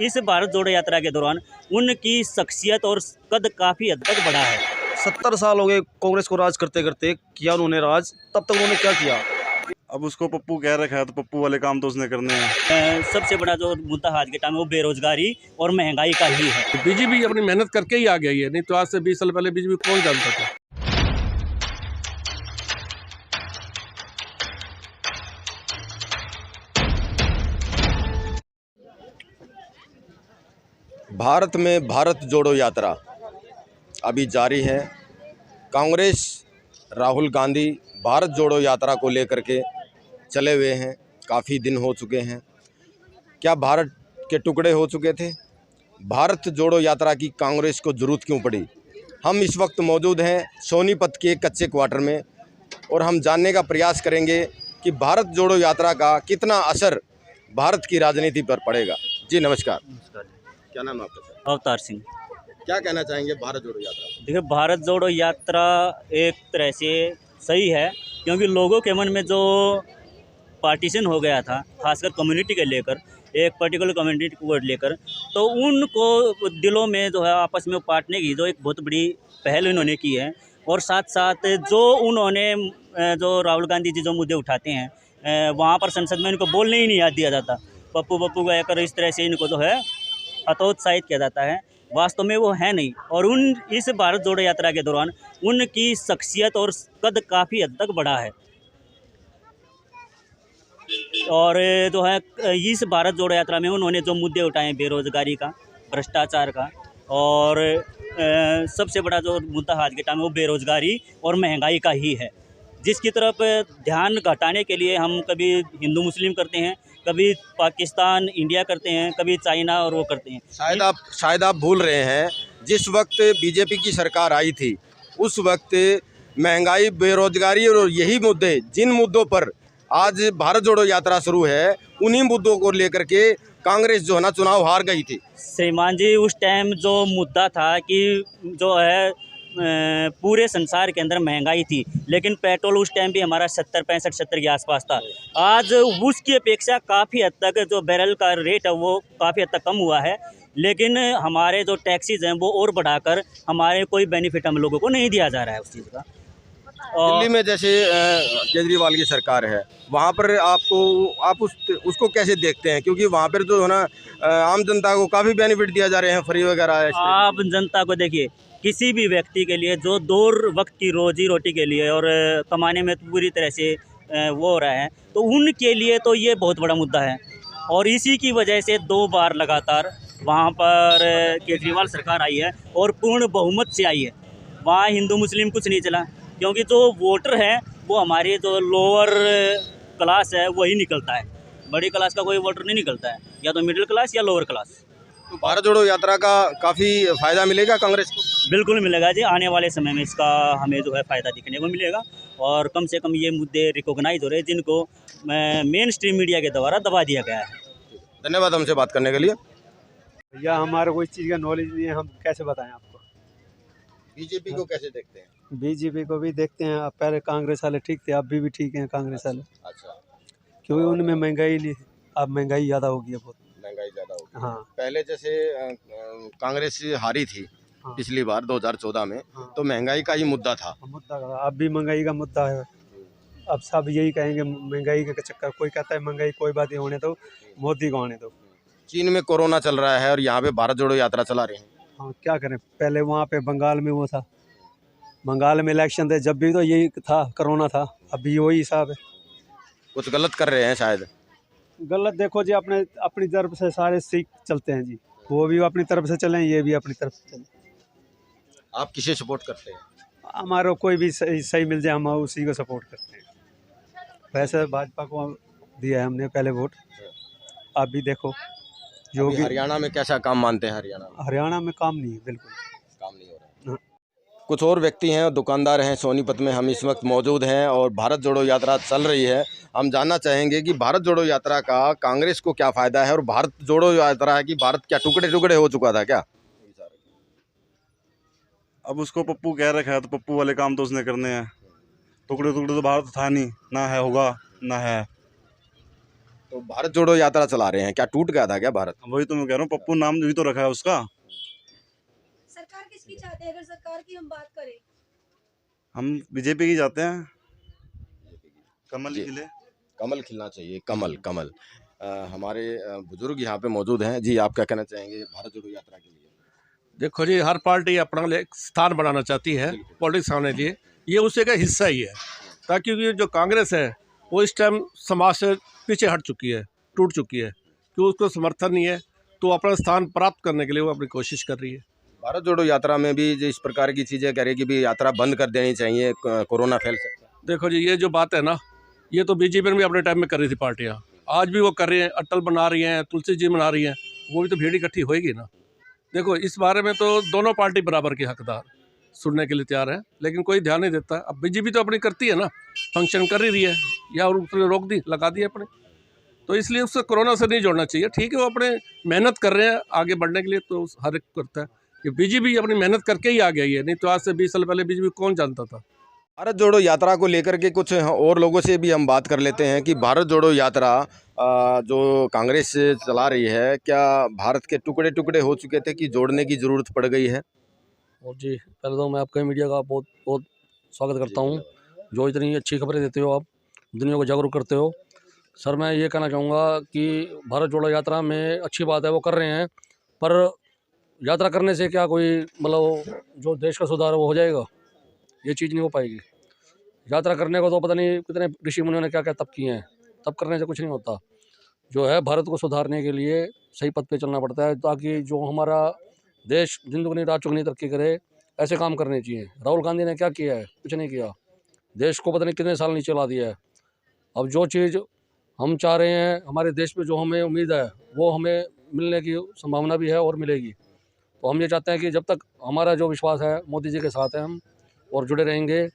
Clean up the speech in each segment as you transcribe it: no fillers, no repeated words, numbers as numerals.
इस भारत जोड़ो यात्रा के दौरान उनकी शख्सियत और कद काफ़ी हद तक बढ़ा है। 70 साल हो गए कांग्रेस को राज करते करते, किया उन्होंने राज, तब तक उन्होंने क्या किया? अब उसको पप्पू कह रखा है तो पप्पू वाले काम तो उसने करने हैं। सबसे बड़ा जो मुद्दा आज के टाइम में वो बेरोजगारी और महंगाई का ही है। बीजेपी अपनी मेहनत करके ही आ गई है, नहीं तो आज से 20 साल पहले बीजेपी कौन जानता था। भारत में भारत जोड़ो यात्रा अभी जारी है। कांग्रेस राहुल गांधी भारत जोड़ो यात्रा को लेकर के चले हुए हैं। काफ़ी दिन हो चुके हैं। क्या भारत के टुकड़े हो चुके थे? भारत जोड़ो यात्रा की कांग्रेस को ज़रूरत क्यों पड़ी? हम इस वक्त मौजूद हैं सोनीपत के कच्चे क्वार्टर में और हम जानने का प्रयास करेंगे कि भारत जोड़ो यात्रा का कितना असर भारत की राजनीति पर पड़ेगा। जी नमस्कार। क्या नाम है आपका सर? अवतार सिंह। क्या कहना चाहेंगे भारत जोड़ो यात्रा? देखिए, भारत जोड़ो यात्रा एक तरह से सही है, क्योंकि लोगों के मन में जो पार्टीशन हो गया था, खासकर कम्युनिटी के लेकर, एक पर्टिकुलर कम्युनिटी को लेकर, तो उनको दिलों में जो है आपस में बांटने की जो एक बहुत बड़ी पहल उन्होंने की है। और साथ साथ जो उन्होंने जो राहुल गांधी जी जो मुद्दे उठाते हैं, वहाँ पर संसद में इनको बोलने ही नहीं याद दिया जाता। पप्पू पप्पू कहकर इस तरह से इनको जो है हतोत्साहित किया जाता है। वास्तव में वो है नहीं। और इस भारत जोड़ो यात्रा के दौरान उनकी शख्सियत और कद काफ़ी हद तक बढ़ा है। और जो है इस भारत जोड़ो यात्रा में उन्होंने जो मुद्दे उठाए, बेरोजगारी का, भ्रष्टाचार का, और सबसे बड़ा जो मुद्दा आज के टाइम में वो बेरोजगारी और महंगाई का ही है, जिसकी तरफ ध्यान घटाने के लिए हम कभी हिंदू मुस्लिम करते हैं, कभी पाकिस्तान इंडिया करते हैं, कभी चाइना और वो करते हैं। शायद आप भूल रहे हैं, जिस वक्त बीजेपी की सरकार आई थी उस वक्त महंगाई, बेरोजगारी और यही मुद्दे, जिन मुद्दों पर आज भारत जोड़ो यात्रा शुरू है, उन्हीं मुद्दों को लेकर के कांग्रेस जो है ना चुनाव हार गई थी। श्रीमान जी, उस टाइम जो मुद्दा था कि जो है पूरे संसार के अंदर महंगाई थी, लेकिन पेट्रोल उस टाइम भी हमारा 70-65-70 के आसपास था। आज उसकी अपेक्षा काफ़ी हद तक जो बैरल का रेट है वो काफ़ी हद तक कम हुआ है, लेकिन हमारे जो टैक्सीज हैं वो और बढ़ाकर हमारे कोई बेनिफिट हम लोगों को नहीं दिया जा रहा है उस चीज़ का। दिल्ली में जैसे केजरीवाल की सरकार है, वहाँ पर आप उसको कैसे देखते हैं? क्योंकि वहाँ पर जो है ना आम जनता को काफ़ी बेनिफिट दिया जा रहे हैं, फ्री वगैरह। आप जनता को देखिए, किसी भी व्यक्ति के लिए जो 2 वक्त की रोजी रोटी के लिए और कमाने में पूरी तरह से वो हो रहा है, तो उनके लिए तो ये बहुत बड़ा मुद्दा है। और इसी की वजह से 2 बार लगातार वहाँ पर केजरीवाल सरकार आई है और पूर्ण बहुमत से आई है। वहाँ हिंदू मुस्लिम कुछ नहीं चला, क्योंकि जो वोटर है वो हमारे जो लोअर क्लास है वही निकलता है। बड़ी क्लास का कोई वोटर नहीं निकलता है, या तो मिडिल क्लास या लोअर क्लास। तो भारत जोड़ो यात्रा का काफ़ी फ़ायदा मिलेगा कांग्रेस को? बिल्कुल मिलेगा जी। आने वाले समय में इसका हमें जो है फ़ायदा दिखने को मिलेगा, और कम से कम ये मुद्दे रिकॉग्नाइज हो रहे हैं जिनको मेन स्ट्रीम मीडिया के द्वारा दबा दिया गया है। धन्यवाद हमसे बात करने के लिए। भैया, हमारा कोई चीज़ का नॉलेज नहीं है, हम कैसे बताएं आपको। बीजेपी को कैसे देखते हैं? बीजेपी को भी देखते हैं, अब पहले कांग्रेस वाले ठीक थे, अभी भी ठीक हैं कांग्रेस वाले, अच्छा, क्योंकि उनमें महंगाई नहीं, अब महंगाई ज़्यादा हो गई है बहुत। महंगाई ज़्यादा होगी। हाँ पहले जैसे कांग्रेस हारी थी हाँ पिछली बार 2014 में, हाँ। तो महंगाई का ही मुद्दा था। मुद्दा अब भी महंगाई का मुद्दा है। अब सब यही कहेंगे महंगाई के चक्कर, कोई कहता है महंगाई कोई बात नहीं होने दो, मोदी को होने दो। चीन में कोरोना चल रहा है और यहाँ पे भारत जोड़ो यात्रा चला रहे हैं। हाँ, क्या करें, पहले वहाँ पे बंगाल में वो था, बंगाल में इलेक्शन थे, जब भी तो यही था, कोरोना था, अभी वही हिसाब है। कुछ गलत कर रहे हैं शायद। गलत देखो जी, अपनी तरफ से सारे सीख चलते हैं जी, वो भी अपनी तरफ से चलें, ये भी अपनी तरफ से चलें। आप किसे सपोर्ट करते हैं? हमारा कोई भी सही मिल जाए, हम उसी को सपोर्ट करते हैं। वैसे भाजपा को दिया है हमने पहले वोट, आप भी देखो जो भी। हरियाणा में कैसा काम मानते हैं? हरियाणा में काम नहीं है, बिल्कुल काम नहीं हो रहा है। कुछ और व्यक्ति हैं, दुकानदार हैं सोनीपत में, हम इस वक्त मौजूद हैं और भारत जोड़ो यात्रा चल रही है। हम जानना चाहेंगे कि भारत जोड़ो यात्रा का कांग्रेस को क्या फ़ायदा है, और भारत जोड़ो यात्रा है कि भारत क्या टुकड़े टुकड़े हो चुका था क्या? अब उसको पप्पू कह रखा है तो पप्पू वाले काम तो उसने करने हैं। टुकड़े टुकड़े तो भारत था नहीं, ना है, होगा ना है। तो भारत जोड़ो यात्रा चला रहे हैं, क्या टूट गया था क्या भारत? वही तो मैं कह रहा हूँ, पप्पू नाम भी तो रखा है उसका। सरकार किसकी चाहते हैं? अगर सरकार की हम बात करें, हम बीजेपी की जाते हैं, कमल जी। खिले। कमल खिलना चाहिए, कमल कमल। हमारे बुजुर्ग यहाँ पे मौजूद हैं जी, आप क्या कहना चाहेंगे भारत जोड़ो यात्रा के लिए? देखो जी, हर पार्टी अपना एक स्थान बनाना चाहती है पॉलिटिक्स आने के लिए, ये उसी का हिस्सा ही है। ताकि ये जो कांग्रेस है वो इस टाइम समाज से पीछे हट चुकी है, टूट चुकी है, क्योंकि उसको समर्थन नहीं है, तो अपना स्थान प्राप्त करने के लिए वो अपनी कोशिश कर रही है। भारत जोड़ो यात्रा में भी जो इस प्रकार की चीज़ें कह रही है कि भी यात्रा बंद कर देनी चाहिए, कोरोना फैल सकता है। देखो जी, ये जो बात है ना, ये तो बीजेपी ने भी अपने टाइम में कर रही थी पार्टियाँ, आज भी वो कर रही हैं, अटल बना रही हैं, तुलसी जी बना रही हैं, वो भी तो भीड़ इकट्ठी होएगी ना। देखो, इस बारे में तो दोनों पार्टी बराबर की हकदार सुनने के लिए तैयार है, लेकिन कोई ध्यान नहीं देता। अब बीजेपी तो अपनी करती है ना, फंक्शन कर ही रही है, या उसने रोक दी, लगा दी अपने, तो इसलिए उससे कोरोना से नहीं जोड़ना चाहिए। ठीक है, वो अपने मेहनत कर रहे हैं आगे बढ़ने के लिए, तो हर एक करता है। ये बीजेपी अपनी मेहनत करके ही आ गई है, नहीं तो आज से 20 साल पहले बीजेपी कौन जानता था। भारत जोड़ो यात्रा को लेकर के कुछ और लोगों से भी हम बात कर लेते हैं कि भारत जोड़ो यात्रा जो कांग्रेस चला रही है, क्या भारत के टुकड़े टुकड़े हो चुके थे कि जोड़ने की ज़रूरत पड़ गई है? और जी, पहले तो मैं आपका मीडिया का बहुत बहुत स्वागत करता हूँ, जो इतनी अच्छी खबरें देते हो, आप दुनिया को जागरूक करते हो। सर, मैं ये कहना चाहूँगा कि भारत जोड़ो यात्रा में अच्छी बात है, वो कर रहे हैं, पर यात्रा करने से क्या कोई मतलब जो देश का सुधार वो हो जाएगा? ये चीज़ नहीं हो पाएगी। यात्रा करने को तो पता नहीं कितने ऋषि मुनियों ने क्या क्या तप किए हैं, तप करने से कुछ नहीं होता। जो है, भारत को सुधारने के लिए सही पथ पे चलना पड़ता है, ताकि जो हमारा देश दिन दुगनी रात चौगुनी तरक्की करे, ऐसे काम करने चाहिए। राहुल गांधी ने क्या किया है? कुछ नहीं किया, देश को पता नहीं कितने साल नीचे ला दिया है। अब जो चीज़ हम चाह रहे हैं, हमारे देश पे जो हमें उम्मीद है, वो हमें मिलने की संभावना भी है और मिलेगी। तो हम ये चाहते हैं कि जब तक हमारा जो विश्वास है मोदी जी के साथ है, हम और जुड़े रहेंगे,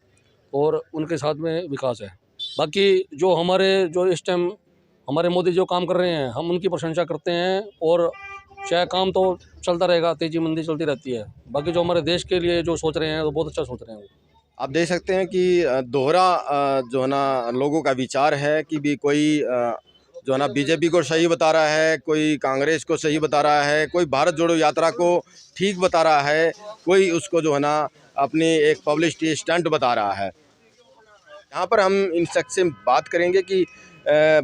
और उनके साथ में विकास है। बाकी जो हमारे जो इस टाइम हमारे मोदी जो काम कर रहे हैं, हम उनकी प्रशंसा करते हैं, और चाहे काम तो चलता रहेगा, तेजी मंदी चलती रहती है। बाकी जो हमारे देश के लिए जो सोच रहे हैं, तो बहुत अच्छा सोच रहे हैं वो। आप देख सकते हैं कि दोहरा जो है ना लोगों का विचार है कि भी कोई जो है ना बीजेपी को सही बता रहा है, कोई कांग्रेस को सही बता रहा है, कोई भारत जोड़ो यात्रा को ठीक बता रहा है, कोई उसको जो है ना अपनी एक पब्लिसिटी स्टंट बता रहा है। यहाँ पर हम इन शख्स से बात करेंगे कि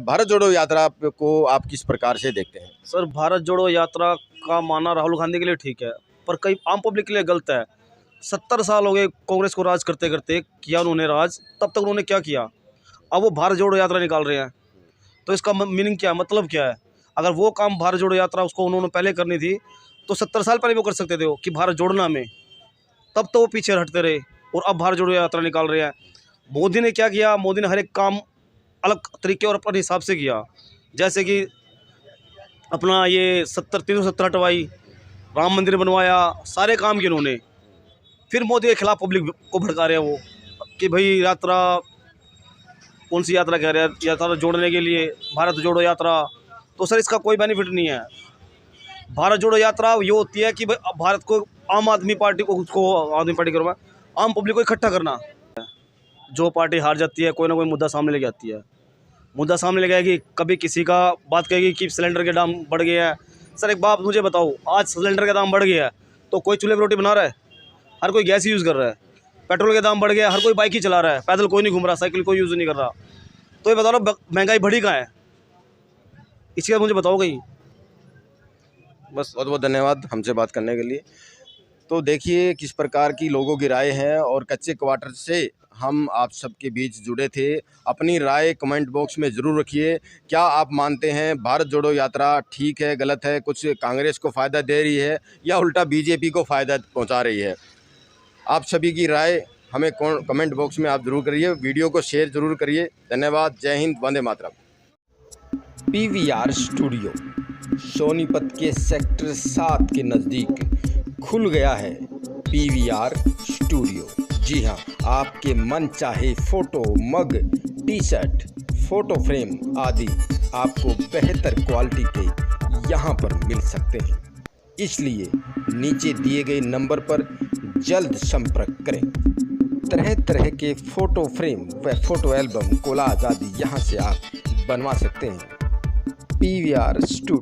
भारत जोड़ो यात्रा को आप किस प्रकार से देखते हैं? सर, भारत जोड़ो यात्रा का मानना राहुल गांधी के लिए ठीक है, पर कई आम पब्लिक के लिए गलत है। 70 साल हो गए कांग्रेस को राज करते करते, किया उन्होंने राज, तब तक उन्होंने क्या किया? अब वो भारत जोड़ो यात्रा निकाल रहे हैं, तो इसका मीनिंग क्या है, मतलब क्या है? अगर वो काम भारत जोड़ो यात्रा उसको उन्होंने पहले करनी थी, तो 70 साल पहले वो कर सकते थे वो, कि भारत जोड़ना में, तब तो वो पीछे हटते रहे, और अब भारत जोड़ो यात्रा निकाल रहे हैं। मोदी ने क्या किया? मोदी ने हर एक काम अलग तरीके और अपने हिसाब से किया। जैसे कि अपना ये 370 हटवाई, राम मंदिर बनवाया, सारे काम किए उन्होंने। फिर मोदी के खिलाफ पब्लिक को भड़का रहे हैं वो, कि भाई यात्रा कौन सी यात्रा कह रहे हैं, यात्रा जोड़ने के लिए भारत जोड़ो यात्रा। तो सर, इसका कोई बेनिफिट नहीं है। भारत जोड़ो यात्रा ये होती है कि भाई भारत को, आम आदमी पार्टी को, उसको आदमी पार्टी करवा, आम पब्लिक को इकट्ठा करना। जो पार्टी हार जाती है, कोई ना कोई मुद्दा सामने लेके आती है। मुद्दा सामने लेके आएगी, कभी किसी का बात कहेगी कि सिलेंडर के दाम बढ़ गए हैं। सर, एक बात मुझे बताओ, आज सिलेंडर का दाम बढ़ गया है तो कोई चूल्हे पर रोटी बना रहा है? हर कोई गैस यूज़ कर रहा है। पेट्रोल के दाम बढ़ गया, हर कोई बाइक ही चला रहा है, पैदल कोई नहीं घूम रहा, साइकिल कोई यूज़ नहीं कर रहा। तो ये बताओ ना, महंगाई बढ़ी कहाँ है? इसके बाद मुझे बताओ कहीं। बस, बहुत बहुत धन्यवाद हमसे बात करने के लिए। तो देखिए किस प्रकार की लोगों की राय है, और कच्चे क्वार्टर से हम आप सबके बीच जुड़े थे। अपनी राय कमेंट बॉक्स में ज़रूर रखिए। क्या आप मानते हैं भारत जोड़ो यात्रा ठीक है, गलत है, कुछ कांग्रेस को फ़ायदा दे रही है, या उल्टा बीजेपी को फ़ायदा पहुंचा रही है? आप सभी की राय हमें कमेंट बॉक्स में आप ज़रूर करिए। वीडियो को शेयर ज़रूर करिए। धन्यवाद। जय हिंद, वंदे मातरम। PVR स्टूडियो सोनीपत के सेक्टर 7 के नज़दीक खुल गया है PVR स्टूडियो। जी हाँ, आपके मन चाहे फ़ोटो, मग, टी शर्ट, फ़ोटो फ्रेम आदि आपको बेहतर क्वालिटी के यहाँ पर मिल सकते हैं। इसलिए नीचे दिए गए नंबर पर जल्द संपर्क करें। तरह तरह के फ़ोटो फ्रेम व फ़ोटो एल्बम, कोलाज आदि यहाँ से आप बनवा सकते हैं। PVR Studio।